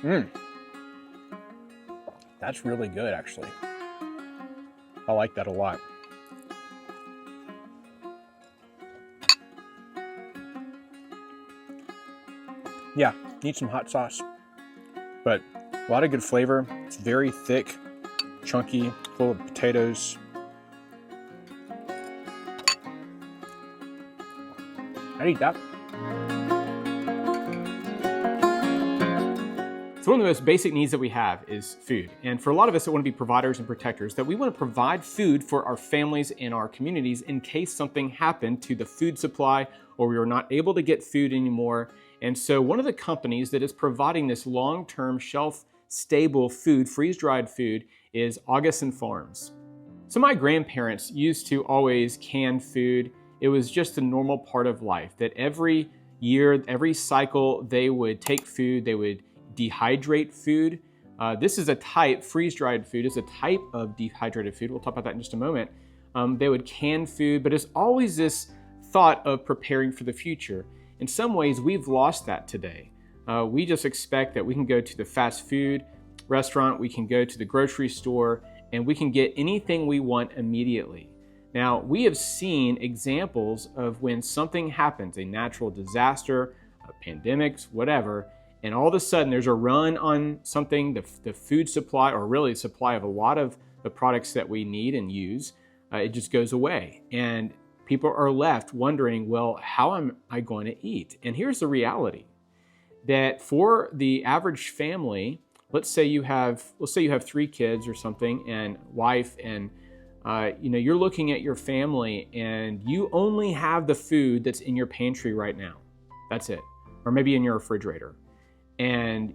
Mm, that's really good, actually. I like that a lot. Yeah, need some hot sauce, but a lot of good flavor. It's very thick, chunky, full of potatoes. I'd eat that. So one of the most basic needs that we have is food. And for a lot of us that want to be providers and protectors, that we want to provide food for our families and our communities in case something happened to the food supply or we were not able to get food anymore. And so one of the companies that is providing this long-term shelf-stable food, freeze-dried food, is Augason Farms. So my grandparents used to always can food. It was just a normal part of life that every year, every cycle, they would take food, they would dehydrate food. This is a type, freeze-dried food is a type of dehydrated food. We'll talk about that in just a moment. They would can food, but it's always this thought of preparing for the future. In some ways, we've lost that today. We just expect that we can go to the fast food restaurant, we can go to the grocery store, and we can get anything we want immediately. Now, we have seen examples of when something happens, a natural disaster, pandemics, whatever, and all of a sudden there's a run on something, the food supply, or really supply of a lot of the products that we need and use, it just goes away. And people are left wondering, well, how am I going to eat? And here's the reality, that for the average family, let's say you have 3 kids or something, and wife, and you're looking at your family and you only have the food that's in your pantry right now. That's it. Or maybe in your refrigerator. And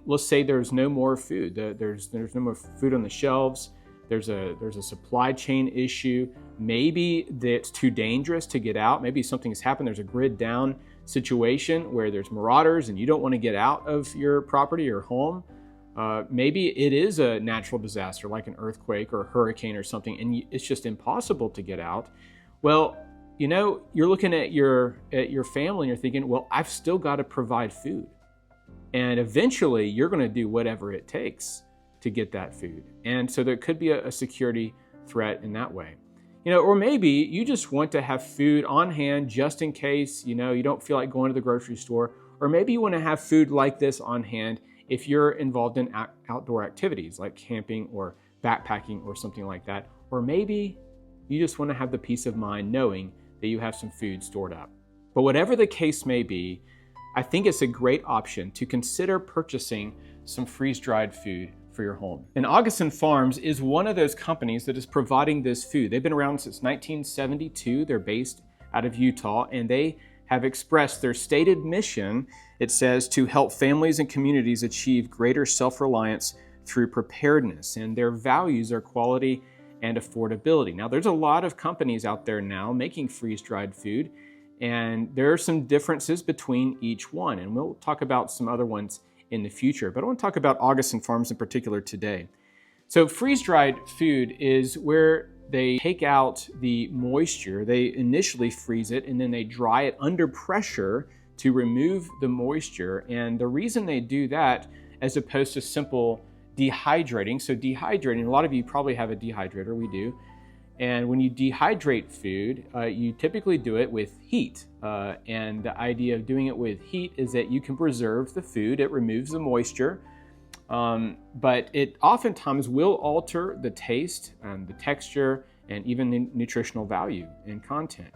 let's say there's no more food. There's no more food on the shelves. There's a supply chain issue. Maybe it's too dangerous to get out. Maybe something's happened. There's a grid down situation where there's marauders and you don't want to get out of your property or home. Maybe it is a natural disaster like an earthquake or a hurricane or something, and it's just impossible to get out. Well, you're looking at your family and you're thinking, well, I've still got to provide food. And eventually you're going to do whatever it takes to get that food. And so there could be a security threat in that way. Or maybe you just want to have food on hand just in case, you don't feel like going to the grocery store. Or maybe you want to have food like this on hand if you're involved in outdoor activities like camping or backpacking or something like that. Or maybe you just want to have the peace of mind knowing that you have some food stored up. But whatever the case may be, I think it's a great option to consider purchasing some freeze-dried food for your home. And Augason Farms is one of those companies that is providing this food. They've been around since 1972. They're based out of Utah, and they have expressed their stated mission, it says, to help families and communities achieve greater self-reliance through preparedness. And their values are quality and affordability. Now, there's a lot of companies out there now making freeze-dried food, and there are some differences between each one. And we'll talk about some other ones in the future. But I want to talk about Augason Farms in particular today. So freeze-dried food is where they take out the moisture. They initially freeze it and then they dry it under pressure to remove the moisture. And the reason they do that, as opposed to simple dehydrating, so dehydrating, a lot of you probably have a dehydrator, we do. And when you dehydrate food, you typically do it with heat. And the idea of doing it with heat is that you can preserve the food. It removes the moisture, but it oftentimes will alter the taste and the texture and even the nutritional value and content.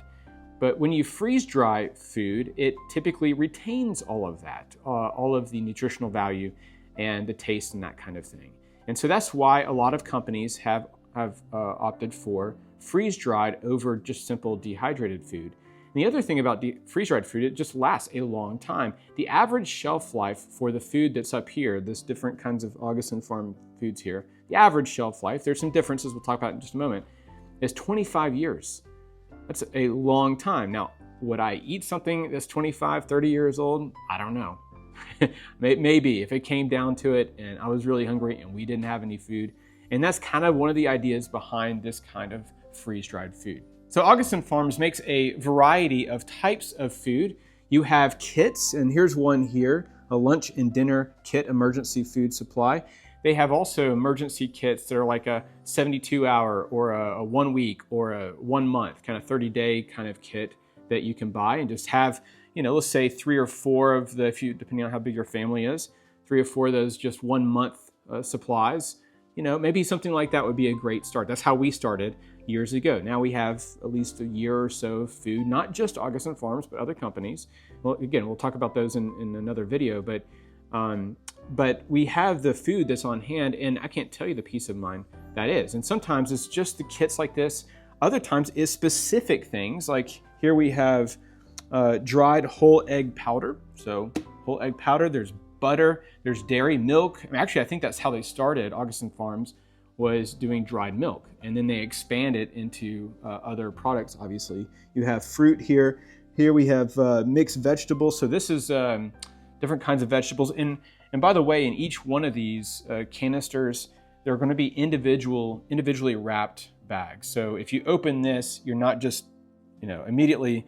But when you freeze dry food, it typically retains all of that, all of the nutritional value and the taste and that kind of thing. And so that's why a lot of companies have opted for freeze-dried over just simple dehydrated food. And the other thing about freeze-dried food, it just lasts a long time. The average shelf life for the food that's up here, this different kinds of Augason Farm foods here, the average shelf life, there's some differences we'll talk about in just a moment, is 25 years. That's a long time. Now, would I eat something that's 25, 30 years old? I don't know. Maybe if it came down to it and I was really hungry and we didn't have any food. And that's kind of one of the ideas behind this kind of freeze-dried food. So Augason Farms makes a variety of types of food. You have kits, and here's one here, a lunch and dinner kit emergency food supply. They have also emergency kits that are like a 72-hour or a 1 week or a 1 month, kind of 30-day kind of kit that you can buy and just have, let's say 3 or 4 of the, depending on how big your family is, 3 or 4 of those just 1 month supplies. Maybe something like that would be a great start. That's how we started years ago. Now we have at least a year or so of food, not just Augason Farms, but other companies. Well, again, we'll talk about those in another video, but we have the food that's on hand, and I can't tell you the peace of mind that is. And sometimes it's just the kits like this. Other times it's specific things. Like here we have dried whole egg powder. So whole egg powder, there's butter, there's dairy, milk. Actually, I think that's how they started. Augason Farms was doing dried milk, and then they expanded into other products, obviously. You have fruit here. Here we have mixed vegetables. So this is different kinds of vegetables. And by the way, in each one of these canisters, there are going to be individually wrapped bags. So if you open this, you're not just, immediately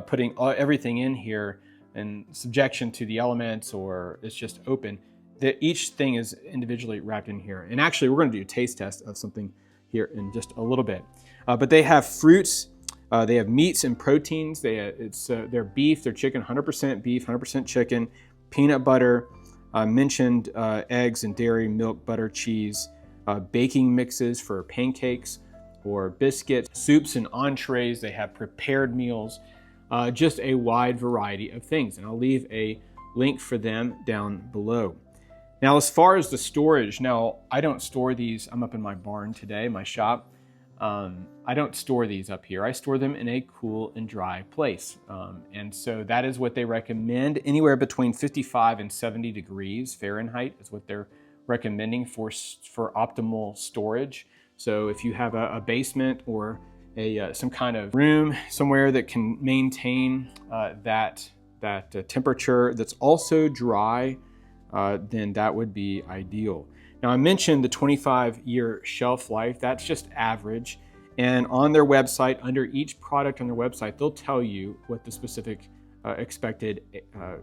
putting everything in here in subjection to the elements, or it's just open. That each thing is individually wrapped in here. And actually, we're going to do a taste test of something here in just a little bit. But they have fruits, they have meats and proteins. They're beef, they're chicken, 100% beef, 100% chicken, peanut butter. Mentioned eggs and dairy, milk, butter, cheese, baking mixes for pancakes or biscuits, soups and entrees. They have prepared meals, just a wide variety of things. And I'll leave a link for them down below. Now, as far as the storage, now I don't store these. I'm up in my barn today, my shop. I don't store these up here. I store them in a cool and dry place. And so that is what they recommend. Anywhere between 55 and 70 degrees Fahrenheit is what they're recommending for optimal storage. So if you have a basement or some kind of room somewhere that can maintain that temperature that's also dry, then that would be ideal. Now, I mentioned the 25-year shelf life. That's just average. And on their website, under each product on their website, they'll tell you what the specific expected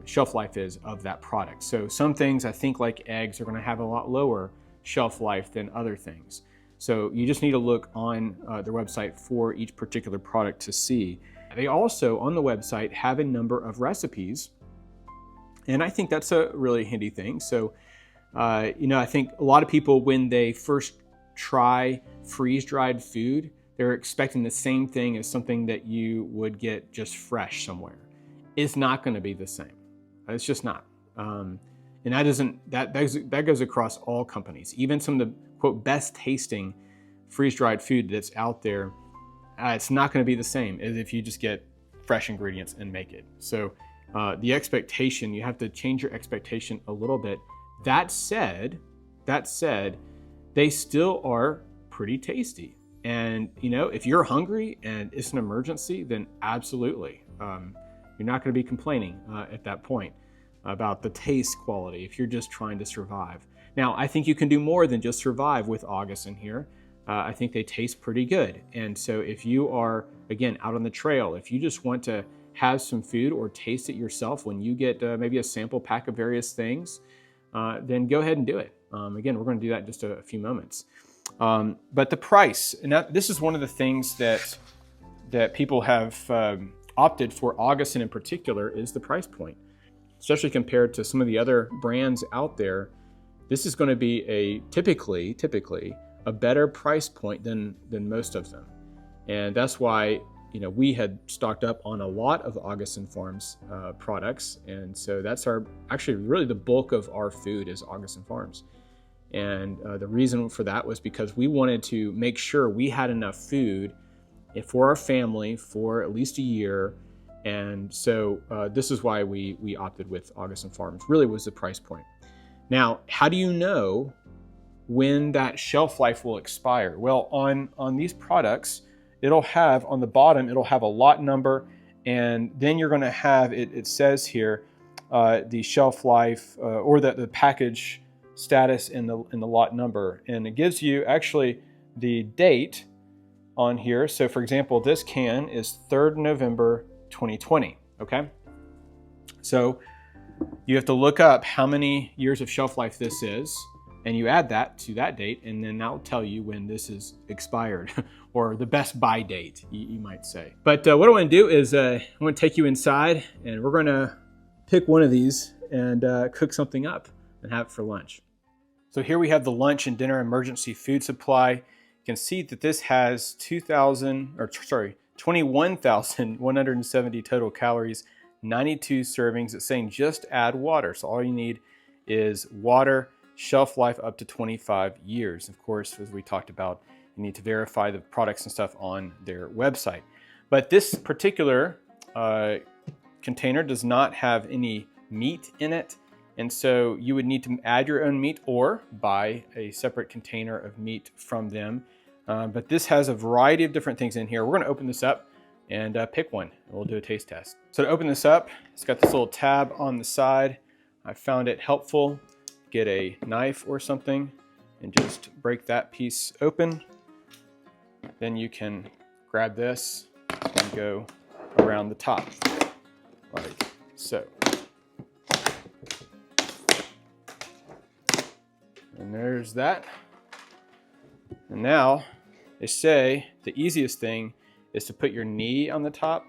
shelf life is of that product. So some things, I think like eggs, are going to have a lot lower shelf life than other things. So you just need to look on their website for each particular product to see. They also, on the website, have a number of recipes. And I think that's a really handy thing. So I think a lot of people, when they first try freeze-dried food, they're expecting the same thing as something that you would get just fresh somewhere. It's not going to be the same. It's just not. And that goes across all companies. Even some of the, quote, best tasting freeze-dried food that's out there, it's not going to be the same as if you just get fresh ingredients and make it. So the expectation, you have to change your expectation a little bit. That said, they still are pretty tasty. And, if you're hungry and it's an emergency, then absolutely. You're not going to be complaining at that point about the taste quality if you're just trying to survive. Now, I think you can do more than just survive with Augason here. I think they taste pretty good. And so if you are, again, out on the trail, if you just want to have some food or taste it yourself when you get maybe a sample pack of various things, then go ahead and do it. Again, we're going to do that in just a few moments. But the price, and this is one of the things that people have opted for, Augason in particular, is the price point. Especially compared to some of the other brands out there, this is going to be typically a better price point than most of them. And that's why we had stocked up on a lot of Augason Farms products. And so that's actually really the bulk of our food is Augason Farms. And the reason for that was because we wanted to make sure we had enough food for our family for at least a year. And so this is why we opted with Augason Farms, really was the price point. Now, how do you know when that shelf life will expire? Well, on these products, it'll have, on the bottom, it'll have a lot number, and then you're gonna have, it says here, the shelf life, or the package status in the lot number. And it gives you actually the date on here. So for example, this can is 3rd November 2020, okay? So You have to look up how many years of shelf life this is, and you add that to that date, and then that'll tell you when this is expired, or the best buy date, you might say. But what I want to do is I want to take you inside, and we're going to pick one of these and cook something up and have it for lunch. So here we have the lunch and dinner emergency food supply. You can see that this has 21,170 total calories, 92 servings. It's saying just add water. So all you need is water, shelf life up to 25 years. Of course, as we talked about, you need to verify the products and stuff on their website. But this particular container does not have any meat in it. And so you would need to add your own meat or buy a separate container of meat from them. But this has a variety of different things in here. We're going to open this up and pick one, and we'll do a taste test. So to open this up, it's got this little tab on the side. I found it helpful. Get a knife or something and just break that piece open. Then you can grab this and go around the top, like so. And there's that. And now they say the easiest thing is to put your knee on the top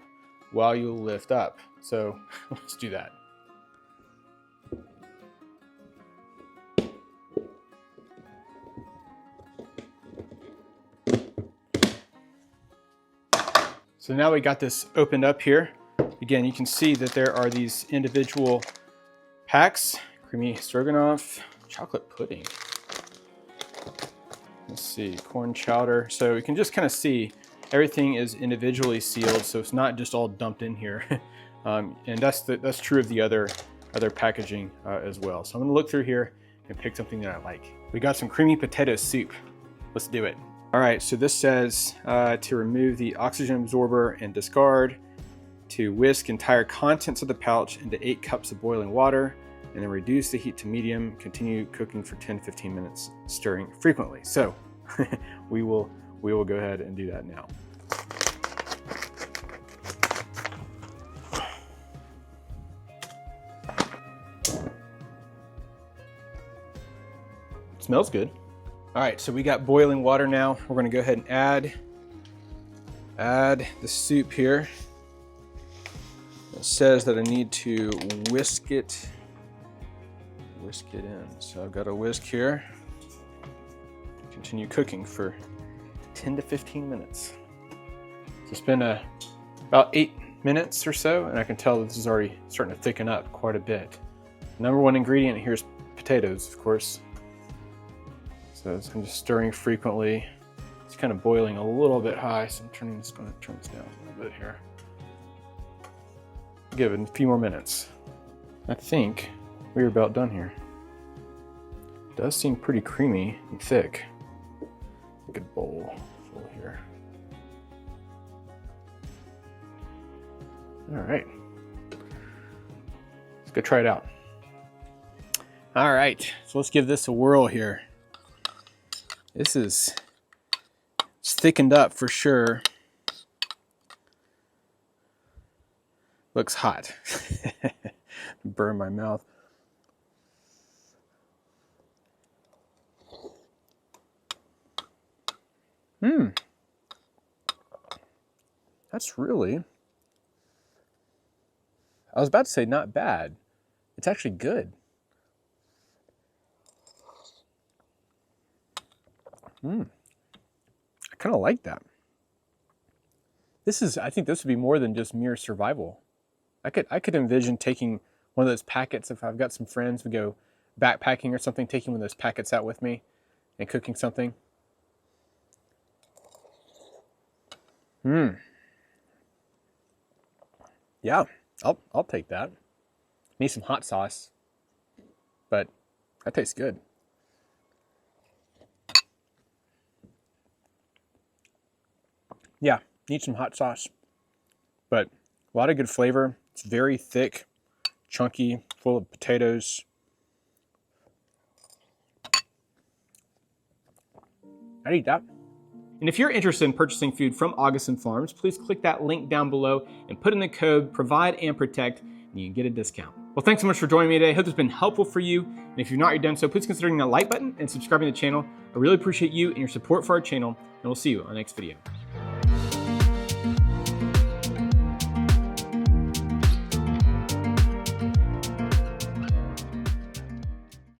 while you lift up. So let's do that. So now we got this opened up here. Again, you can see that there are these individual packs. Creamy stroganoff, chocolate pudding. Let's see, corn chowder. So you can just kind of see everything is individually sealed, so it's not just all dumped in here. And that's true of the other packaging as well. So I'm gonna look through here and pick something that I like. We got some creamy potato soup. Let's do it. All right, so this says to remove the oxygen absorber and discard, to whisk entire contents of the pouch into 8 cups of boiling water, and then reduce the heat to medium, continue cooking for 10-15 minutes, stirring frequently. So we will go ahead and do that now. It smells good. All right, so we got boiling water now. We're gonna go ahead and add the soup here. It says that I need to whisk it in. So I've got a whisk here. Continue cooking for 10 to 15 minutes. So it's been about 8 minutes or so, and I can tell that this is already starting to thicken up quite a bit. Number one ingredient here is potatoes, of course. So I'm just stirring frequently. It's kind of boiling a little bit high, so I'm going to turn this down a little bit here. Give it a few more minutes. I think we're about done here. It does seem pretty creamy and thick. A good bowl full here. All right. Let's go try it out. All right, so let's give this a whirl here. It's thickened up for sure. Looks hot. Burn my mouth. That's really, I was about to say not bad. It's actually good. I kind of like that. I think this would be more than just mere survival. I could envision taking one of those packets, if I've got some friends, we go backpacking or something, taking one of those packets out with me and cooking something. Yeah, I'll take that. Need some hot sauce, but that tastes good. Yeah, need some hot sauce, but a lot of good flavor. It's very thick, chunky, full of potatoes. I'd eat that. And if you're interested in purchasing food from Augason Farms, please click that link down below and put in the code PROVIDE and PROTECT, and and you can get a discount. Well, thanks so much for joining me today. I hope it's been helpful for you. And if you've not yet done so, please consider hitting that like button and subscribing to the channel. I really appreciate you and your support for our channel, and we'll see you on the next video.